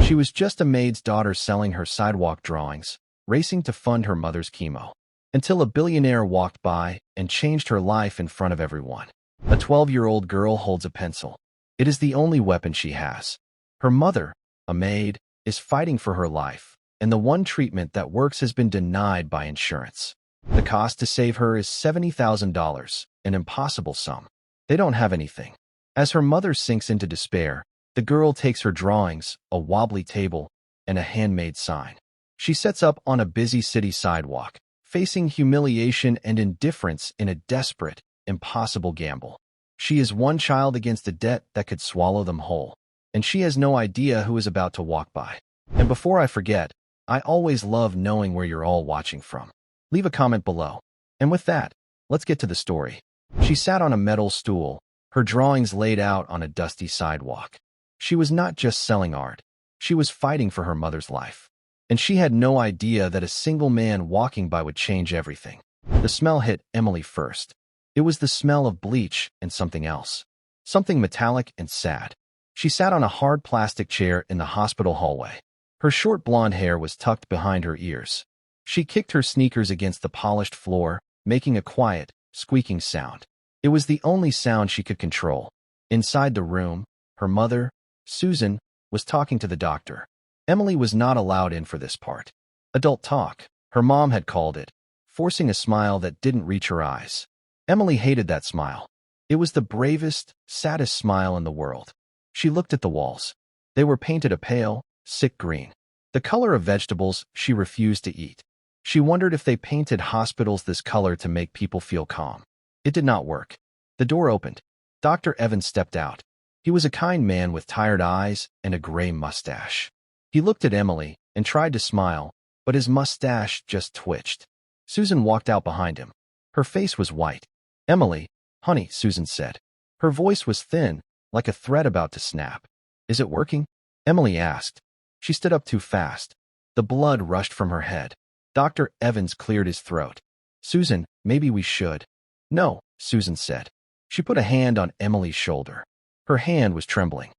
She was just a maid's daughter selling her sidewalk drawings, racing to fund her mother's chemo, until a billionaire walked by and changed her life in front of everyone. A 12-year-old girl holds a pencil. It is the only weapon she has. Her mother, a maid, is fighting for her life, and the one treatment that works has been denied by insurance. The cost to save her is $70,000, an impossible sum. They don't have anything. As her mother sinks into despair, the girl takes her drawings, a wobbly table, and a handmade sign. She sets up on a busy city sidewalk, facing humiliation and indifference in a desperate, impossible gamble. She is one child against a debt that could swallow them whole, and she has no idea who is about to walk by. And before I forget, I always love knowing where you're all watching from. Leave a comment below. And with that, let's get to the story. She sat on a metal stool, her drawings laid out on a dusty sidewalk. She was not just selling art. She was fighting for her mother's life. And she had no idea that a single man walking by would change everything. The smell hit Emily first. It was the smell of bleach and something else. Something metallic and sad. She sat on a hard plastic chair in the hospital hallway. Her short blonde hair was tucked behind her ears. She kicked her sneakers against the polished floor, making a quiet, squeaking sound. It was the only sound she could control. Inside the room, her mother, Susan, was talking to the doctor. Emily was not allowed in for this part. Adult talk, her mom had called it, forcing a smile that didn't reach her eyes. Emily hated that smile. It was the bravest, saddest smile in the world. She looked at the walls. They were painted a pale, sick green, the color of vegetables she refused to eat. She wondered if they painted hospitals this color to make people feel calm. It did not work. The door opened. Dr. Evans stepped out. He was a kind man with tired eyes and a gray mustache. He looked at Emily and tried to smile, but his mustache just twitched. Susan walked out behind him. Her face was white. "Emily, honey," Susan said. Her voice was thin, like a thread about to snap. "Is it working?" Emily asked. She stood up too fast. The blood rushed from her head. Dr. Evans cleared his throat. "Susan, maybe we should." "No," Susan said. She put a hand on Emily's shoulder. Her hand was trembling.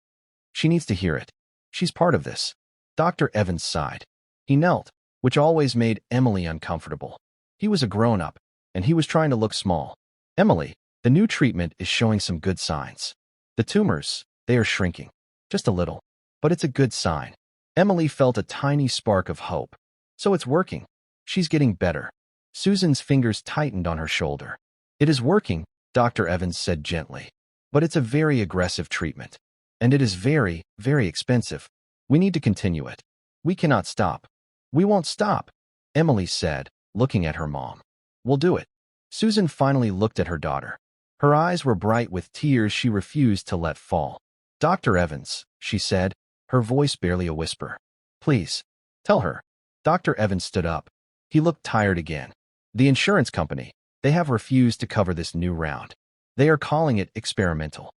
"She needs to hear it. She's part of this." Dr. Evans sighed. He knelt, which always made Emily uncomfortable. He was a grown-up, and he was trying to look small. "Emily, the new treatment is showing some good signs. The tumors, they are shrinking. Just a little. But it's a good sign." Emily felt a tiny spark of hope. "So it's working. She's getting better." Susan's fingers tightened on her shoulder. "It is working," Dr. Evans said gently. "But it's a very aggressive treatment. And it is very, very expensive. We need to continue it. We cannot stop." "We won't stop," Emily said, looking at her mom. "We'll do it." Susan finally looked at her daughter. Her eyes were bright with tears she refused to let fall. "Dr. Evans," she said, her voice barely a whisper. "Please, tell her." Dr. Evans stood up. He looked tired again. "The insurance company, they have refused to cover this new round. They are calling it experimental.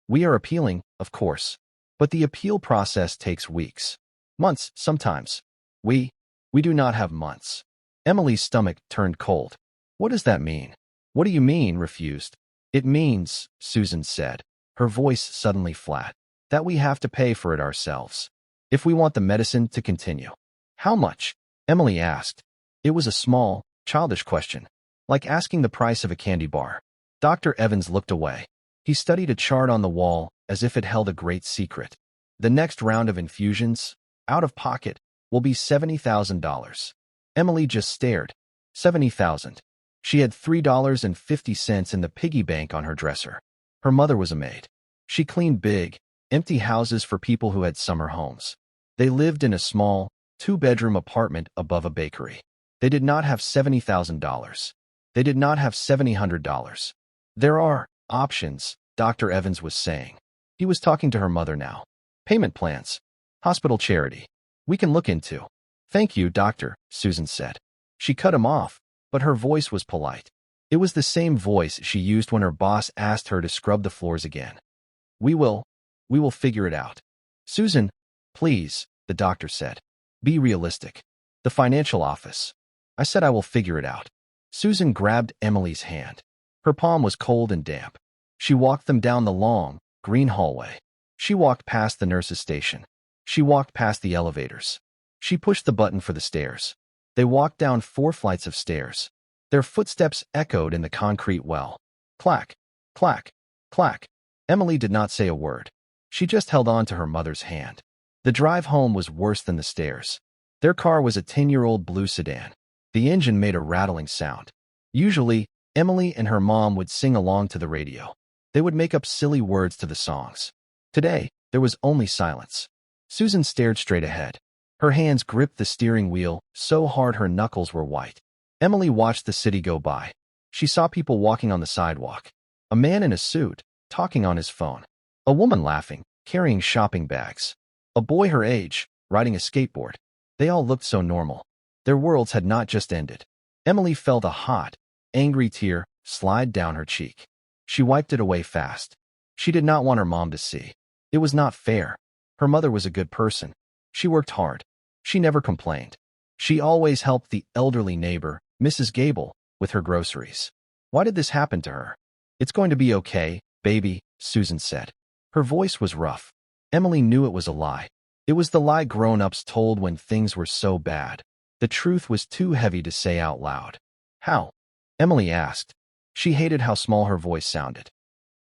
We are appealing, of course. But the appeal process takes weeks. Months, sometimes. We do not have months." Emily's stomach turned cold. "What does that mean?" "What do you mean, refused?" "It means," Susan said, her voice suddenly flat, "that we have to pay for it ourselves. If we want the medicine to continue." "How much?" Emily asked. It was a small, childish question, like asking the price of a candy bar. Dr. Evans looked away. He studied a chart on the wall as if it held a great secret. "The next round of infusions, out of pocket, will be $70,000. Emily just stared. 70,000. She had $3.50 in the piggy bank on her dresser. Her mother was a maid. She cleaned big, empty houses for people who had summer homes. They lived in a small, two-bedroom apartment above a bakery. They did not have $70,000. They did not have $700. "There are options," Dr. Evans was saying. He was talking to her mother now. "Payment plans. Hospital charity. We can look into." "Thank you, doctor," Susan said. She cut him off, but her voice was polite. It was the same voice she used when her boss asked her to scrub the floors again. We will figure it out." "Susan, please," the doctor said. "Be realistic. The financial office." "I said I will figure it out." Susan grabbed Emily's hand. Her palm was cold and damp. She walked them down the long, green hallway. She walked past the nurse's station. She walked past the elevators. She pushed the button for the stairs. They walked down 4 flights of stairs. Their footsteps echoed in the concrete well. Clack, clack, clack. Emily did not say a word. She just held on to her mother's hand. The drive home was worse than the stairs. Their car was a 10-year-old blue sedan. The engine made a rattling sound. Usually, Emily and her mom would sing along to the radio. They would make up silly words to the songs. Today, there was only silence. Susan stared straight ahead. Her hands gripped the steering wheel so hard her knuckles were white. Emily watched the city go by. She saw people walking on the sidewalk. A man in a suit, talking on his phone. A woman laughing, carrying shopping bags. A boy her age, riding a skateboard. They all looked so normal. Their worlds had not just ended. Emily felt a hot, angry tear slide down her cheek. She wiped it away fast. She did not want her mom to see. It was not fair. Her mother was a good person. She worked hard. She never complained. She always helped the elderly neighbor, Mrs. Gable, with her groceries. Why did this happen to her? It's going to be okay, baby, Susan said. Her voice was rough. Emily knew it was a lie. It was the lie grown-ups told when things were so bad. The truth was too heavy to say out loud. How? Emily asked. She hated how small her voice sounded.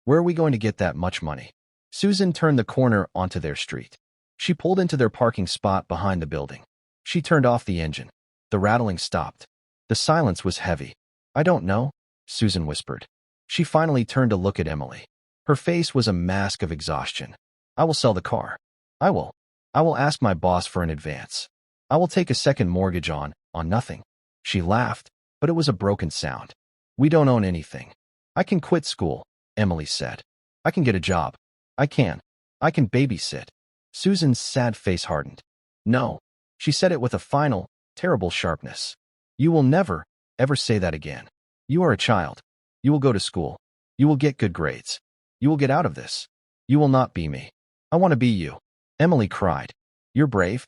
Where are we going to get that much money? Susan turned the corner onto their street. She pulled into their parking spot behind the building. She turned off the engine. The rattling stopped. The silence was heavy. I don't know, Susan whispered. She finally turned to look at Emily. Her face was a mask of exhaustion. I will sell the car. I will ask my boss for an advance. I will take a second mortgage on nothing. She laughed, but it was a broken sound. We don't own anything. I can quit school, Emily said. I can get a job. I can babysit. Susan's sad face hardened. No, she said it with a final, terrible sharpness. You will never, ever say that again. You are a child. You will go to school. You will get good grades. You will get out of this. You will not be me. I want to be you. Emily cried. You're brave.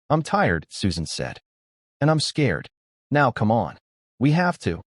I'm tired, Susan said. And I'm scared. Now come on. We have to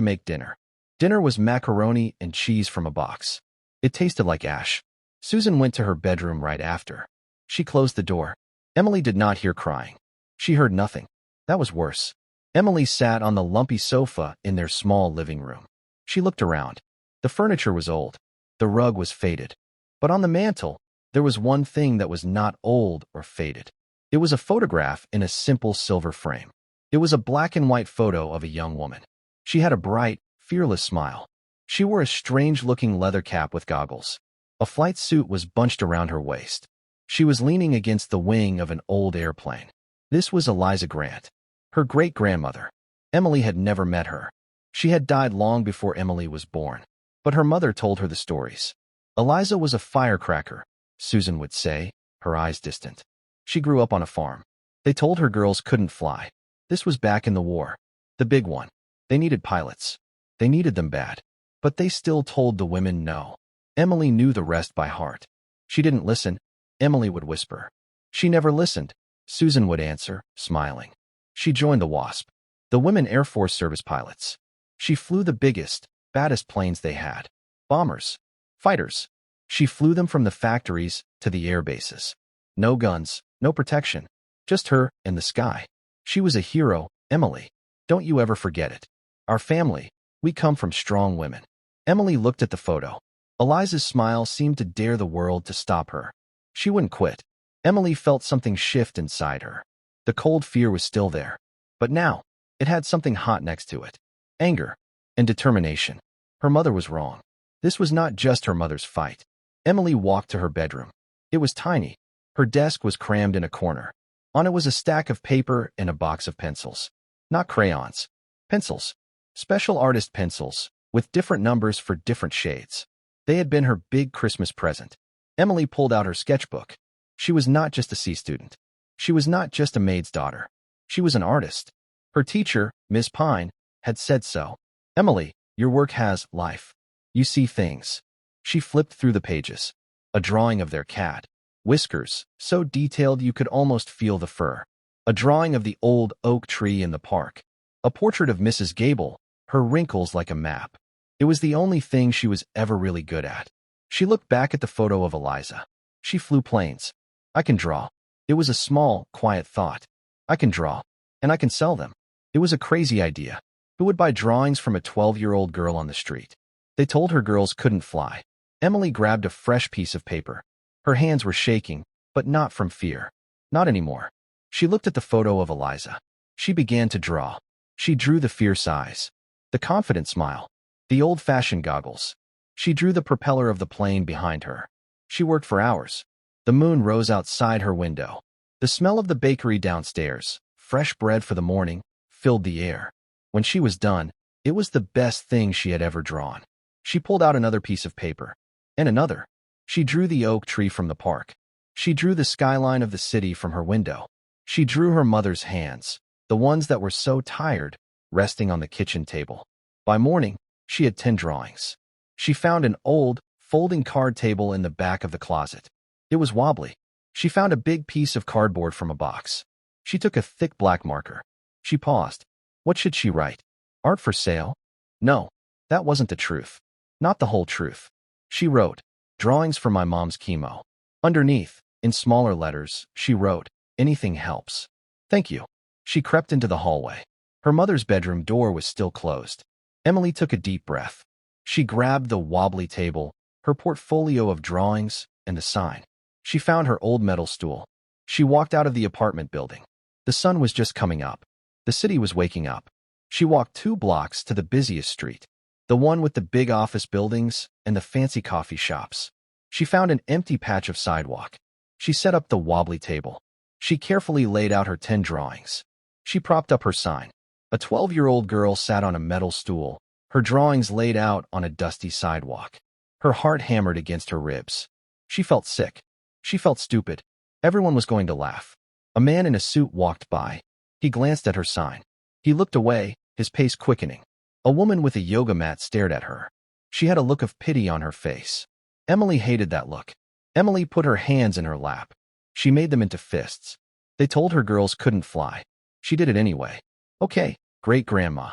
make dinner. Dinner was macaroni and cheese from a box. It tasted like ash. Susan went to her bedroom right after. She closed the door. Emily did not hear crying. She heard nothing. That was worse. Emily sat on the lumpy sofa in their small living room. She looked around. The furniture was old. The rug was faded. But on the mantel, there was one thing that was not old or faded. It was a photograph in a simple silver frame. It was a black and white photo of a young woman. She had a bright, fearless smile. She wore a strange-looking leather cap with goggles. A flight suit was bunched around her waist. She was leaning against the wing of an old airplane. This was Eliza Grant, her great-grandmother. Emily had never met her. She had died long before Emily was born. But her mother told her the stories. Eliza was a firecracker, Susan would say, her eyes distant. She grew up on a farm. They told her girls couldn't fly. This was back in the war. The big one. They needed pilots. They needed them bad. But they still told the women no. Emily knew the rest by heart. She didn't listen. Emily would whisper. She never listened. Susan would answer, smiling. She joined the WASP, the Women Air Force Service pilots. She flew the biggest, baddest planes they had. Bombers. Fighters. She flew them from the factories to the air bases. No guns, no protection. Just her and the sky. She was a hero, Emily. Don't you ever forget it. Our family, we come from strong women. Emily looked at the photo. Eliza's smile seemed to dare the world to stop her. She wouldn't quit. Emily felt something shift inside her. The cold fear was still there. But now, it had something hot next to it. Anger and determination. Her mother was wrong. This was not just her mother's fight. Emily walked to her bedroom. It was tiny. Her desk was crammed in a corner. On it was a stack of paper and a box of pencils. Not crayons. Pencils. Special artist pencils, with different numbers for different shades. They had been her big Christmas present. Emily pulled out her sketchbook. She was not just a C student. She was not just a maid's daughter. She was an artist. Her teacher, Miss Pine, had said so. Emily, your work has life. You see things. She flipped through the pages. A drawing of their cat. Whiskers, so detailed you could almost feel the fur. A drawing of the old oak tree in the park. A portrait of Mrs. Gable, her wrinkles like a map. It was the only thing she was ever really good at. She looked back at the photo of Eliza. She flew planes. I can draw. It was a small, quiet thought. I can draw. And I can sell them. It was a crazy idea. Who would buy drawings from a 12-year-old girl on the street? They told her girls couldn't fly. Emily grabbed a fresh piece of paper. Her hands were shaking, but not from fear. Not anymore. She looked at the photo of Eliza. She began to draw. She drew the fierce eyes, the confident smile, the old-fashioned goggles. She drew the propeller of the plane behind her. She worked for hours. The moon rose outside her window. The smell of the bakery downstairs, fresh bread for the morning, filled the air. When she was done, it was the best thing she had ever drawn. She pulled out another piece of paper. And another. She drew the oak tree from the park. She drew the skyline of the city from her window. She drew her mother's hands, the ones that were so tired, resting on the kitchen table. By morning, she had 10 drawings. She found an old, folding card table in the back of the closet. It was wobbly. She found a big piece of cardboard from a box. She took a thick black marker. She paused. What should she write? Art for sale? No, that wasn't the truth. Not the whole truth. She wrote, drawings for my mom's chemo. Underneath, in smaller letters, she wrote, anything helps. Thank you. She crept into the hallway. Her mother's bedroom door was still closed. Emily took a deep breath. She grabbed the wobbly table, her portfolio of drawings, and the sign. She found her old metal stool. She walked out of the apartment building. The sun was just coming up. The city was waking up. She walked 2 blocks to the busiest street, the one with the big office buildings and the fancy coffee shops. She found an empty patch of sidewalk. She set up the wobbly table. She carefully laid out her 10 drawings. She propped up her sign. A 12-year-old girl sat on a metal stool, her drawings laid out on a dusty sidewalk. Her heart hammered against her ribs. She felt sick. She felt stupid. Everyone was going to laugh. A man in a suit walked by. He glanced at her sign. He looked away, his pace quickening. A woman with a yoga mat stared at her. She had a look of pity on her face. Emily hated that look. Emily put her hands in her lap. She made them into fists. They told her girls couldn't fly. She did it anyway. Okay, great-grandma.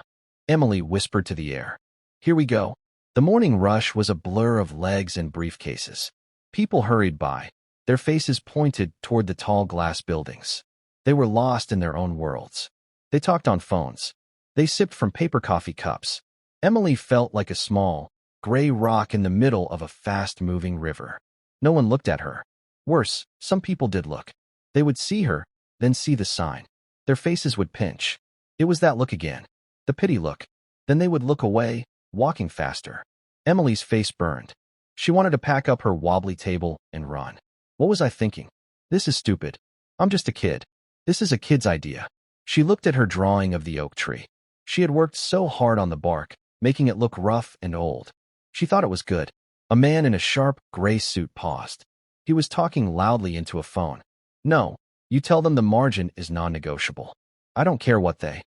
Emily whispered to the air. Here we go. The morning rush was a blur of legs and briefcases. People hurried by, their faces pointed toward the tall glass buildings. They were lost in their own worlds. They talked on phones. They sipped from paper coffee cups. Emily felt like a small, gray rock in the middle of a fast-moving river. No one looked at her. Worse, some people did look. They would see her, then see the sign. Their faces would pinch. It was that look again. The pity look. Then they would look away, walking faster. Emily's face burned. She wanted to pack up her wobbly table and run. What was I thinking? This is stupid. I'm just a kid. This is a kid's idea. She looked at her drawing of the oak tree. She had worked so hard on the bark, making it look rough and old. She thought it was good. A man in a sharp, gray suit paused. He was talking loudly into a phone. No, you tell them the margin is non-negotiable. I don't care what they.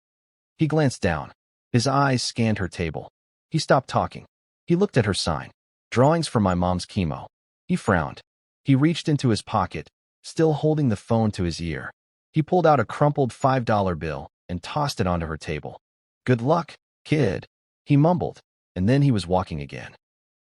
He glanced down. His eyes scanned her table. He stopped talking. He looked at her sign. Drawings for my mom's chemo. He frowned. He reached into his pocket, still holding the phone to his ear. He pulled out a crumpled $5 bill and tossed it onto her table. Good luck, kid, he mumbled, and then he was walking again.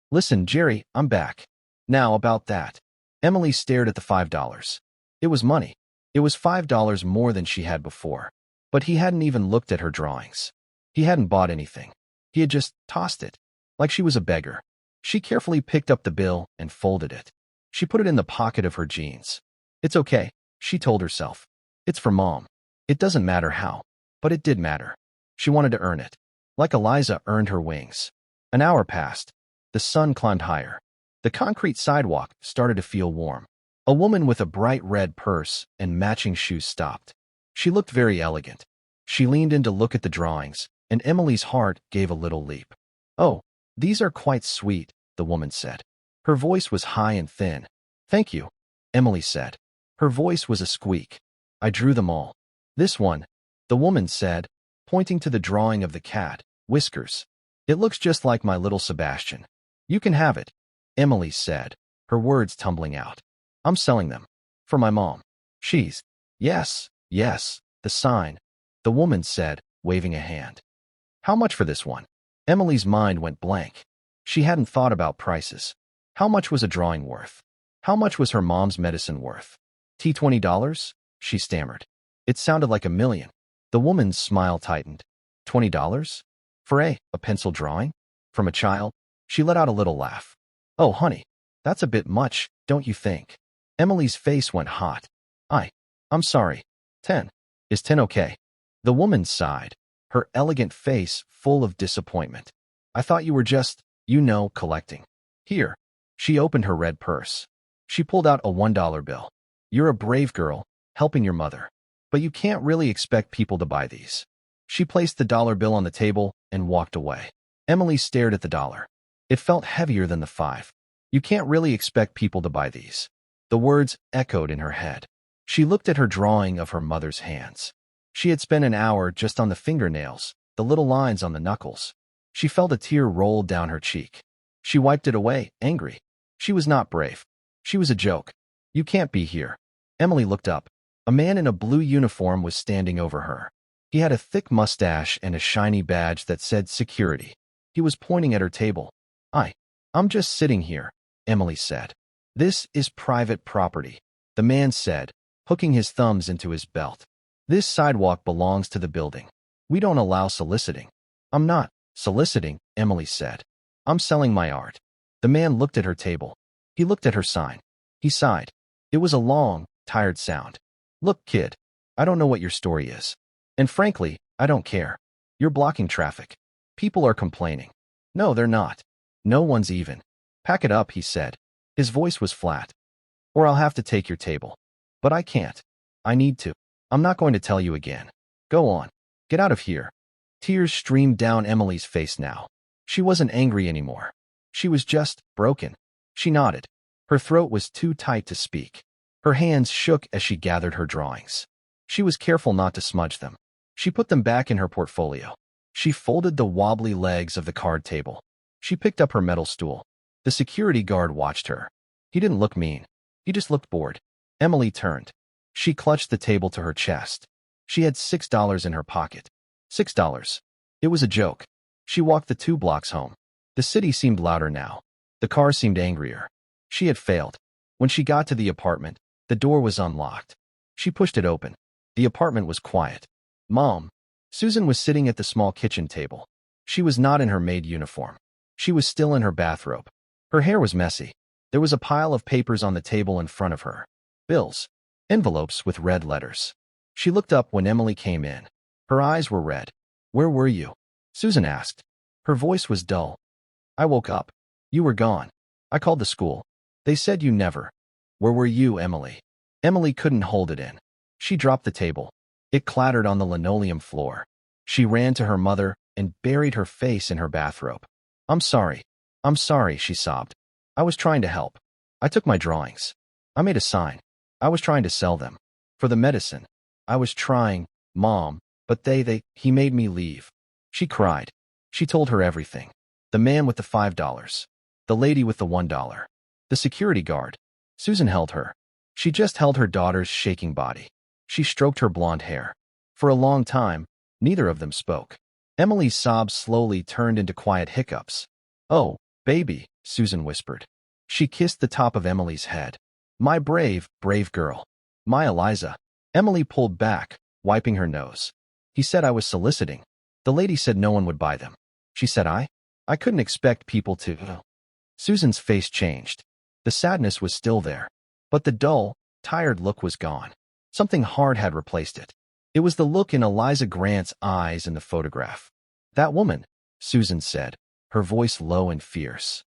Listen, Jerry, I'm back. Now about that. Emily stared at the $5. It was money. It was $5 more than she had before. But he hadn't even looked at her drawings. He hadn't bought anything. He had just tossed it, like she was a beggar. She carefully picked up the bill and folded it. She put it in the pocket of her jeans. It's okay, she told herself. It's for Mom. It doesn't matter how, but it did matter. She wanted to earn it, like Eliza earned her wings. An hour passed. The sun climbed higher. The concrete sidewalk started to feel warm. A woman with a bright red purse and matching shoes stopped. She looked very elegant. She leaned in to look at the drawings, and Emily's heart gave a little leap. Oh, these are quite sweet, the woman said. Her voice was high and thin. Thank you, Emily said. Her voice was a squeak. I drew them all. This one, the woman said, pointing to the drawing of the cat, Whiskers. It looks just like my little Sebastian. You can have it, Emily said, her words tumbling out. I'm selling them. For my mom. She's. Yes, yes, the sign, the woman said, waving a hand. How much for this one? Emily's mind went blank. She hadn't thought about prices. How much was a drawing worth? How much was her mom's medicine worth? $20? She stammered. It sounded like a million. The woman's smile tightened. $20? For a pencil drawing? From a child? She let out a little laugh. Oh, honey, that's a bit much, don't you think? Emily's face went hot. I'm sorry. 10. Is 10 okay? The woman sighed, her elegant face full of disappointment. I thought you were just, collecting. Here. She opened her red purse. She pulled out a $1 bill. You're a brave girl, helping your mother. But you can't really expect people to buy these. She placed the dollar bill on the table and walked away. Emily stared at the dollar. It felt heavier than the 5. You can't really expect people to buy these. The words echoed in her head. She looked at her drawing of her mother's hands. She had spent an hour just on the fingernails, the little lines on the knuckles. She felt a tear roll down her cheek. She wiped it away, angry. She was not brave. She was a joke. You can't be here. Emily looked up. A man in a blue uniform was standing over her. He had a thick mustache and a shiny badge that said security. He was pointing at her table. I'm just sitting here, Emily said. This is private property, the man said, hooking his thumbs into his belt. This sidewalk belongs to the building. We don't allow soliciting. I'm not soliciting, Emily said. I'm selling my art. The man looked at her table. He looked at her sign. He sighed. It was a long, tired sound. Look, kid, I don't know what your story is. And frankly, I don't care. You're blocking traffic. People are complaining. No, they're not. No one's even. Pack it up, he said. His voice was flat. Or I'll have to take your table. But I can't. I need to. I'm not going to tell you again. Go on. Get out of here. Tears streamed down Emily's face now. She wasn't angry anymore. She was just broken. She nodded. Her throat was too tight to speak. Her hands shook as she gathered her drawings. She was careful not to smudge them. She put them back in her portfolio. She folded the wobbly legs of the card table. She picked up her metal stool. The security guard watched her. He didn't look mean. He just looked bored. Emily turned. She clutched the table to her chest. She had $6 in her pocket. $6. It was a joke. She walked the 2 blocks home. The city seemed louder now. The car seemed angrier. She had failed. When she got to the apartment, the door was unlocked. She pushed it open. The apartment was quiet. Mom. Susan was sitting at the small kitchen table. She was not in her maid uniform. She was still in her bathrobe. Her hair was messy. There was a pile of papers on the table in front of her. Bills. Envelopes with red letters. She looked up when Emily came in. Her eyes were red. Where were you? Susan asked. Her voice was dull. I woke up. You were gone. I called the school. They said you never. Where were you, Emily? Emily couldn't hold it in. She dropped the table. It clattered on the linoleum floor. She ran to her mother and buried her face in her bathrobe. I'm sorry, she sobbed. I was trying to help. I took my drawings. I made a sign. I was trying to sell them. For the medicine. I was trying, Mom, but he made me leave. She cried. She told her everything. The man with the $5. The lady with the $1. The security guard. Susan held her. She just held her daughter's shaking body. She stroked her blonde hair. For a long time, neither of them spoke. Emily's sobs slowly turned into quiet hiccups. Oh, baby, Susan whispered. She kissed the top of Emily's head. My brave, brave girl. My Eliza. Emily pulled back, wiping her nose. He said I was soliciting. The lady said no one would buy them. She said I couldn't expect people to. Susan's face changed. The sadness was still there. But the dull, tired look was gone. Something hard had replaced it. It was the look in Eliza Grant's eyes in the photograph. That woman, Susan said, her voice low and fierce.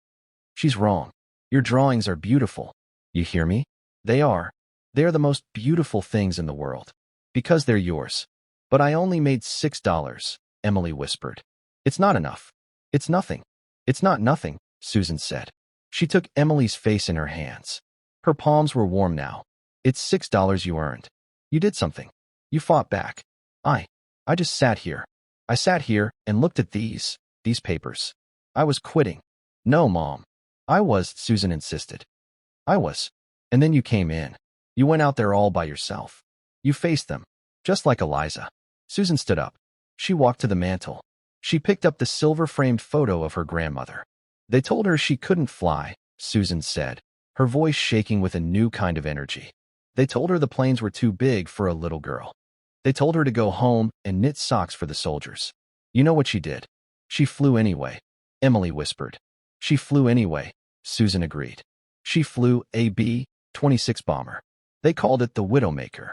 She's wrong. Your drawings are beautiful. You hear me? They are. They are the most beautiful things in the world. Because they're yours. But I only made $6, Emily whispered. It's not enough. It's nothing. It's not nothing, Susan said. She took Emily's face in her hands. Her palms were warm now. It's $6 you earned. You did something. You fought back. I just sat here. I sat here and looked at these papers. I was quitting. No, Mom. I was, Susan insisted. I was. And then you came in. You went out there all by yourself. You faced them. Just like Eliza. Susan stood up. She walked to the mantel. She picked up the silver-framed photo of her grandmother. They told her she couldn't fly, Susan said, her voice shaking with a new kind of energy. They told her the planes were too big for a little girl. They told her to go home and knit socks for the soldiers. You know what she did? She flew anyway, Emily whispered. She flew anyway, Susan agreed. She flew a B-26 bomber. They called it the Widowmaker.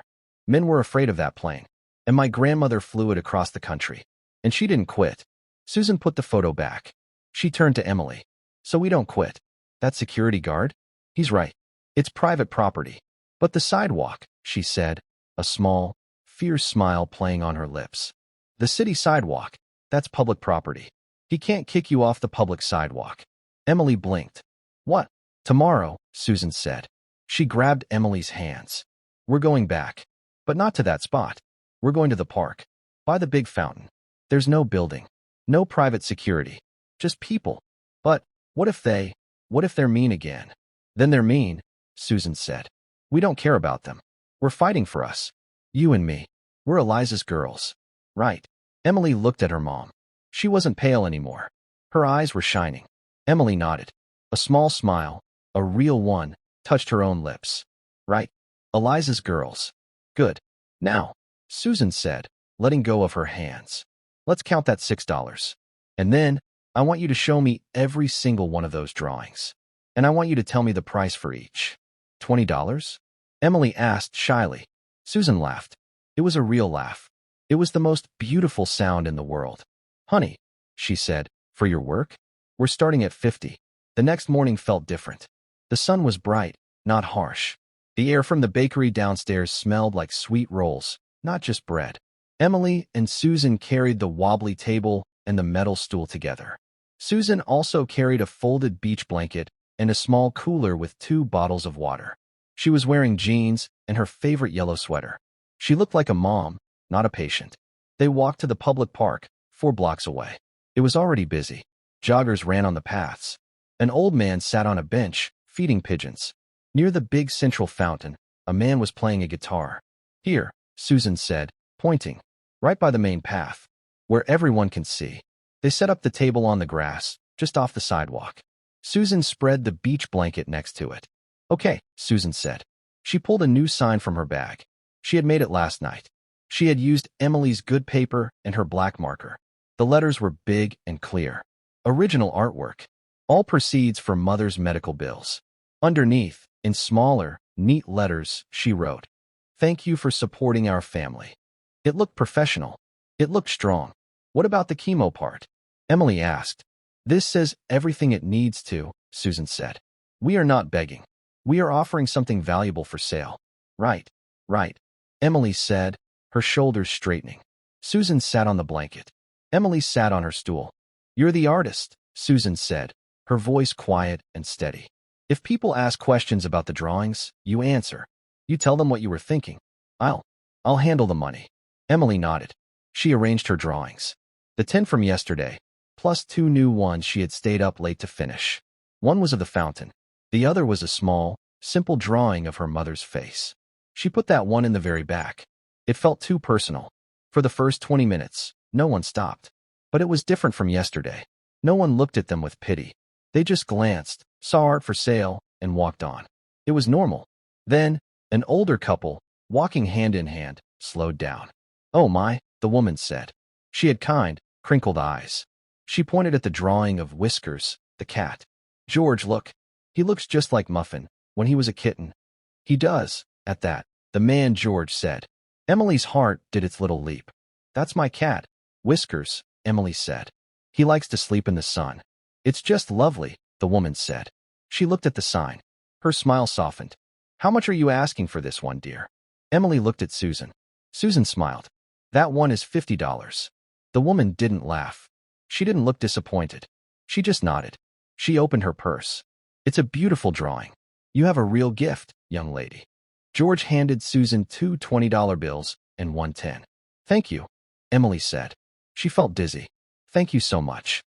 Men were afraid of that plane, and my grandmother flew it across the country. And she didn't quit. Susan put the photo back. She turned to Emily. So we don't quit. That security guard? He's right. It's private property. But the sidewalk, she said, a small, fierce smile playing on her lips. The city sidewalk, that's public property. He can't kick you off the public sidewalk. Emily blinked. What? Tomorrow, Susan said. She grabbed Emily's hands. We're going back. But not to that spot. We're going to the park. By the big fountain. There's no building. No private security. Just people. But what if they're mean again? Then they're mean, Susan said. We don't care about them. We're fighting for us. You and me. We're Eliza's girls. Right. Emily looked at her mom. She wasn't pale anymore. Her eyes were shining. Emily nodded. A small smile, a real one, touched her own lips. Right. Eliza's girls. Good. Now, Susan said, letting go of her hands. Let's count that $6. And then, I want you to show me every single one of those drawings. And I want you to tell me the price for each. $20? Emily asked shyly. Susan laughed. It was a real laugh. It was the most beautiful sound in the world. Honey, she said, for your work? We're starting at 50. The next morning felt different. The sun was bright, not harsh. The air from the bakery downstairs smelled like sweet rolls, not just bread. Emily and Susan carried the wobbly table and the metal stool together. Susan also carried a folded beach blanket and a small cooler with 2 bottles of water. She was wearing jeans and her favorite yellow sweater. She looked like a mom, not a patient. They walked to the public park, 4 blocks away. It was already busy. Joggers ran on the paths. An old man sat on a bench, feeding pigeons. Near the big central fountain, a man was playing a guitar. Here, Susan said, pointing, right by the main path, where everyone can see. They set up the table on the grass, just off the sidewalk. Susan spread the beach blanket next to it. Okay, Susan said. She pulled a new sign from her bag. She had made it last night. She had used Emily's good paper and her black marker. The letters were big and clear. Original artwork. All proceeds from Mother's medical bills. Underneath, in smaller, neat letters, she wrote, "Thank you for supporting our family." It looked professional. It looked strong. What about the chemo part? Emily asked. This says everything it needs to, Susan said. We are not begging. We are offering something valuable for sale. Right, right, Emily said, her shoulders straightening. Susan sat on the blanket. Emily sat on her stool. You're the artist, Susan said, her voice quiet and steady. If people ask questions about the drawings, you answer. You tell them what you were thinking. I'll handle the money. Emily nodded. She arranged her drawings. The 10 from yesterday, plus 2 new ones she had stayed up late to finish. One was of the fountain. The other was a small, simple drawing of her mother's face. She put that one in the very back. It felt too personal. For the first 20 minutes, no one stopped. But it was different from yesterday. No one looked at them with pity. They just glanced, saw art for sale, and walked on. It was normal. Then, an older couple, walking hand in hand, slowed down. Oh my, the woman said. She had kind, crinkled eyes. She pointed at the drawing of Whiskers, the cat. George, look. He looks just like Muffin, when he was a kitten. He does, at that, the man George said. Emily's heart did its little leap. That's my cat, Whiskers, Emily said. He likes to sleep in the sun. It's just lovely, the woman said. She looked at the sign. Her smile softened. How much are you asking for this one, dear? Emily looked at Susan. Susan smiled. That one is $50. The woman didn't laugh. She didn't look disappointed. She just nodded. She opened her purse. It's a beautiful drawing. You have a real gift, young lady. George handed Susan 2 $20 bills and 1 $10. Thank you, Emily said. She felt dizzy. Thank you so much.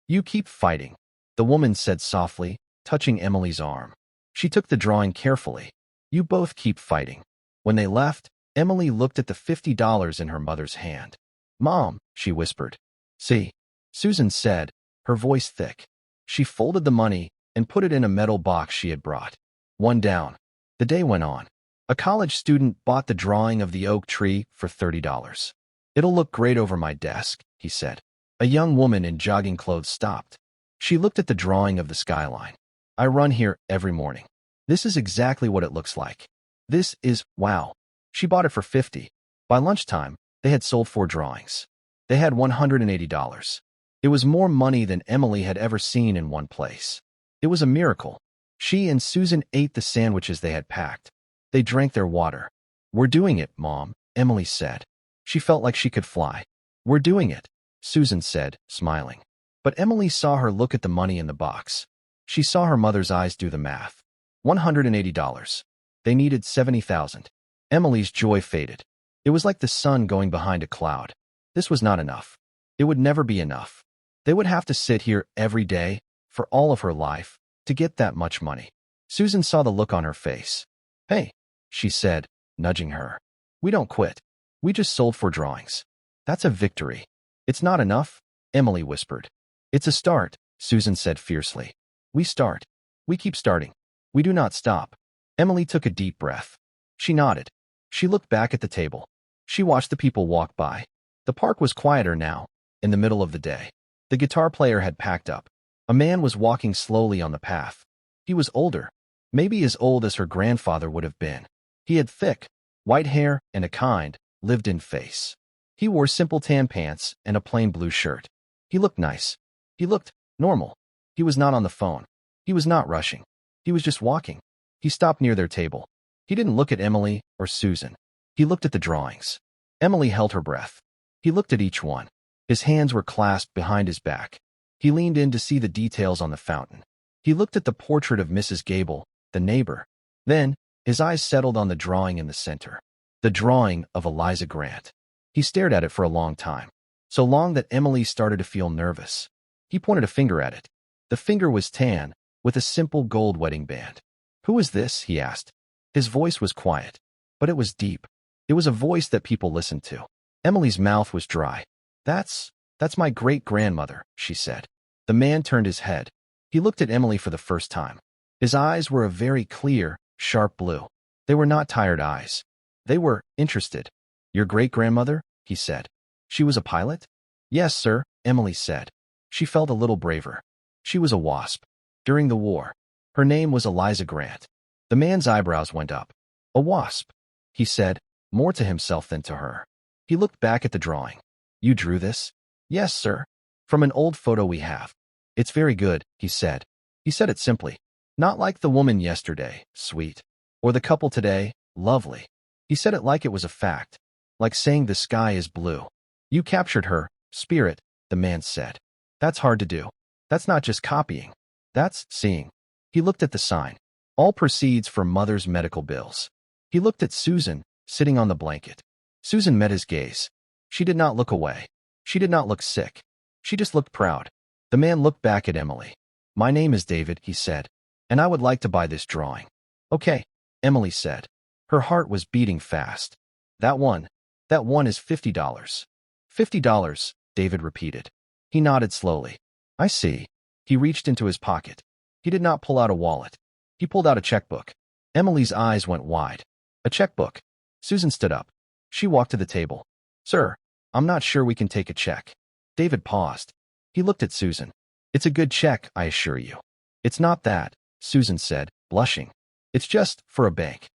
You keep fighting, the woman said softly, touching Emily's arm. She took the drawing carefully. You both keep fighting. When they left, Emily looked at the $50 in her mother's hand. Mom, she whispered. See, Susan said, her voice thick. She folded the money and put it in a metal box she had brought. One down. The day went on. A college student bought the drawing of the oak tree for $30. It'll look great over my desk, he said. A young woman in jogging clothes stopped. She looked at the drawing of the skyline. I run here every morning. This is exactly what it looks like. This is, wow. She bought it for $50. By lunchtime, they had sold 4 drawings. They had $180. It was more money than Emily had ever seen in one place. It was a miracle. She and Susan ate the sandwiches they had packed. They drank their water. We're doing it, Mom, Emily said. She felt like she could fly. We're doing it, Susan said, smiling. But Emily saw her look at the money in the box. She saw her mother's eyes do the math. $180. They needed $70,000. Emily's joy faded. It was like the sun going behind a cloud. This was not enough. It would never be enough. They would have to sit here every day, for all of her life, to get that much money. Susan saw the look on her face. Hey, she said, nudging her. We don't quit. We just sold 4 drawings. That's a victory. It's not enough, Emily whispered. It's a start, Susan said fiercely. We start. We keep starting. We do not stop. Emily took a deep breath. She nodded. She looked back at the table. She watched the people walk by. The park was quieter now, in the middle of the day. The guitar player had packed up. A man was walking slowly on the path. He was older, maybe as old as her grandfather would have been. He had thick, white hair and a kind, lived-in face. He wore simple tan pants and a plain blue shirt. He looked nice. He looked normal. He was not on the phone. He was not rushing. He was just walking. He stopped near their table. He didn't look at Emily or Susan. He looked at the drawings. Emily held her breath. He looked at each one. His hands were clasped behind his back. He leaned in to see the details on the fountain. He looked at the portrait of Mrs. Gable, the neighbor. Then, his eyes settled on the drawing in the center. The drawing of Eliza Grant. He stared at it for a long time. So long that Emily started to feel nervous. He pointed a finger at it. The finger was tan, with a simple gold wedding band. Who is this? He asked. His voice was quiet, but it was deep. It was a voice that people listened to. Emily's mouth was dry. That's my great-grandmother, she said. The man turned his head. He looked at Emily for the first time. His eyes were a very clear, sharp blue. They were not tired eyes. They were interested. Your great-grandmother? He said. She was a pilot? Yes, sir, Emily said. She felt a little braver. She was a wasp. During the war. Her name was Eliza Grant. The man's eyebrows went up. A wasp, he said, more to himself than to her. He looked back at the drawing. You drew this? Yes, sir. From an old photo we have. It's very good, he said. He said it simply. Not like the woman yesterday, sweet. Or the couple today, lovely. He said it like it was a fact. Like saying the sky is blue. You captured her, spirit, the man said. That's hard to do. That's not just copying. That's seeing. He looked at the sign. All proceeds for mother's medical bills. He looked at Susan, sitting on the blanket. Susan met his gaze. She did not look away. She did not look sick. She just looked proud. The man looked back at Emily. My name is David, he said, and I would like to buy this drawing. Okay, Emily said. Her heart was beating fast. That one is $50. $50, David repeated. He nodded slowly. I see. He reached into his pocket. He did not pull out a wallet. He pulled out a checkbook. Emily's eyes went wide. A checkbook. Susan stood up. She walked to the table. Sir, I'm not sure we can take a check. David paused. He looked at Susan. It's a good check, I assure you. It's not that, Susan said, blushing. It's just for a bank.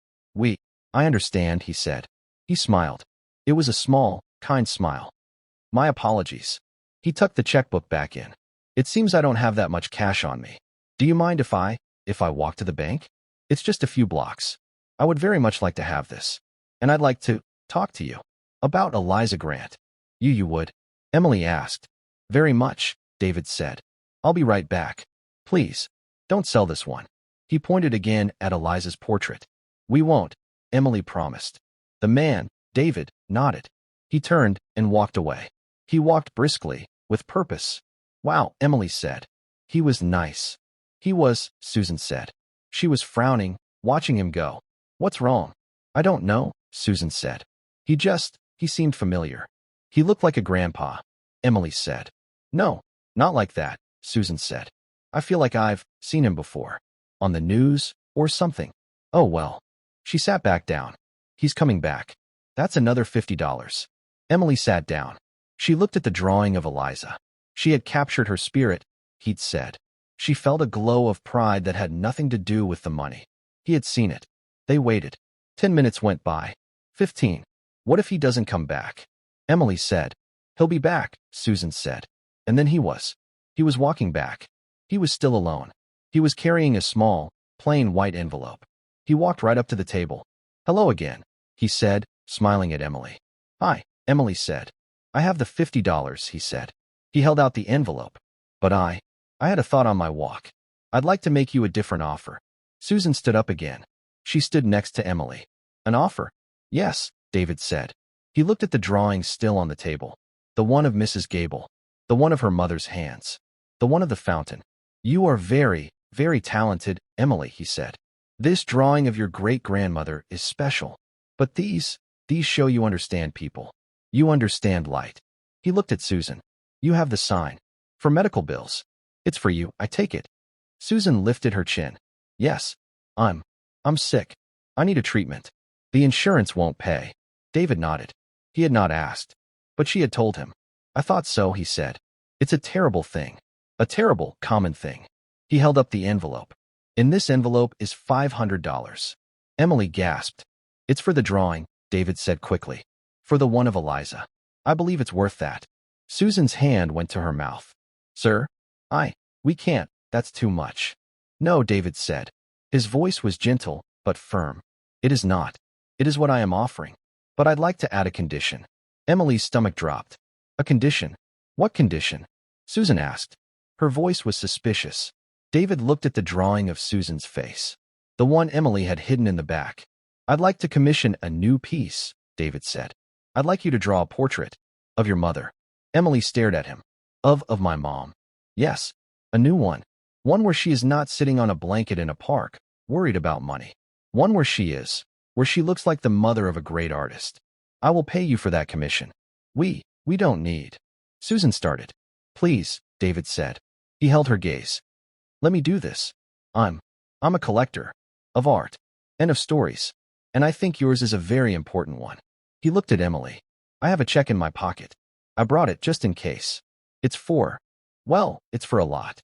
I understand, he said. He smiled. It was a small, kind smile. My apologies. He tucked the checkbook back in. It seems I don't have that much cash on me. Do you mind if I walk to the bank? It's just a few blocks. I would very much like to have this. And I'd like to talk to you. About Eliza Grant. You would? Emily asked. Very much, David said. I'll be right back. Please, don't sell this one. He pointed again at Eliza's portrait. We won't, Emily promised. The man, David, nodded. He turned and walked away. He walked briskly, with purpose. Wow, Emily said. He was nice. He was, Susan said. She was frowning, watching him go. What's wrong? I don't know, Susan said. He seemed familiar. He looked like a grandpa, Emily said. No, not like that, Susan said. I feel like I've seen him before. On the news, or something. Oh well. She sat back down. He's coming back. That's another $50. Emily sat down. She looked at the drawing of Eliza. She had captured her spirit, he'd said. She felt a glow of pride that had nothing to do with the money. He had seen it. They waited. 10 minutes went by. 15. What if he doesn't come back? Emily said. He'll be back, Susan said. And then he was. He was walking back. He was still alone. He was carrying a small, plain white envelope. He walked right up to the table. Hello again, he said, smiling at Emily. Hi, Emily said. I have the $50, he said. He held out the envelope. But I had a thought on my walk. I'd like to make you a different offer. Susan stood up again. She stood next to Emily. An offer? Yes, David said. He looked at the drawing still on the table. The one of Mrs. Gable. The one of her mother's hands. The one of the fountain. You are very, very talented, Emily, he said. This drawing of your great-grandmother is special. But these show you understand people. You understand light. He looked at Susan. You have the sign. For medical bills. It's for you, I take it. Susan lifted her chin. Yes. I'm sick. I need a treatment. The insurance won't pay. David nodded. He had not asked. But she had told him. I thought so, he said. It's a terrible thing. A terrible, common thing. He held up the envelope. In this envelope is $500. Emily gasped. It's for the drawing, David said quickly. For the one of Eliza. I believe it's worth that. Susan's hand went to her mouth. Sir? We can't. That's too much. No, David said. His voice was gentle, but firm. It is not. It is what I am offering. But I'd like to add a condition. Emily's stomach dropped. A condition? What condition? Susan asked. Her voice was suspicious. David looked at the drawing of Susan's face. The one Emily had hidden in the back. I'd like to commission a new piece, David said. I'd like you to draw a portrait. Of your mother. Emily stared at him. Of my mom. Yes. A new one. One where she is not sitting on a blanket in a park, worried about money. One where she is. Where she looks like the mother of a great artist. I will pay you for that commission. We don't need. Susan started. Please, David said. He held her gaze. Let me do this. I'm a collector. Of art. And of stories. And I think yours is a very important one. He looked at Emily. I have a check in my pocket. I brought it just in case. It's for a lot.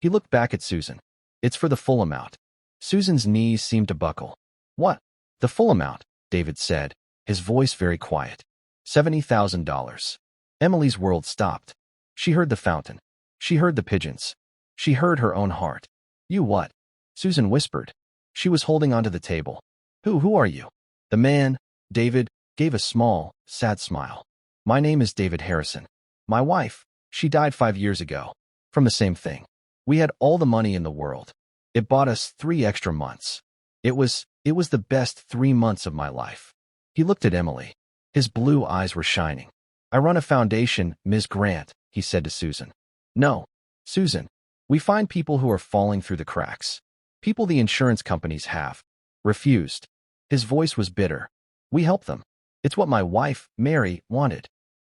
He looked back at Susan. It's for the full amount. Susan's knees seemed to buckle. What? The full amount, David said, his voice very quiet. $70,000. Emily's world stopped. She heard the fountain. She heard the pigeons. She heard her own heart. You what? Susan whispered. She was holding onto the table. Who are you? The man, David, gave a small, sad smile. My name is David Harrison. My wife, she died 5 years ago. From the same thing. We had all the money in the world. It bought us 3 extra months. It was the best 3 months of my life. He looked at Emily. His blue eyes were shining. I run a foundation, Ms. Grant, he said to Susan. No, Susan. We find people who are falling through the cracks. People the insurance companies have refused. His voice was bitter. We help them. It's what my wife, Mary, wanted.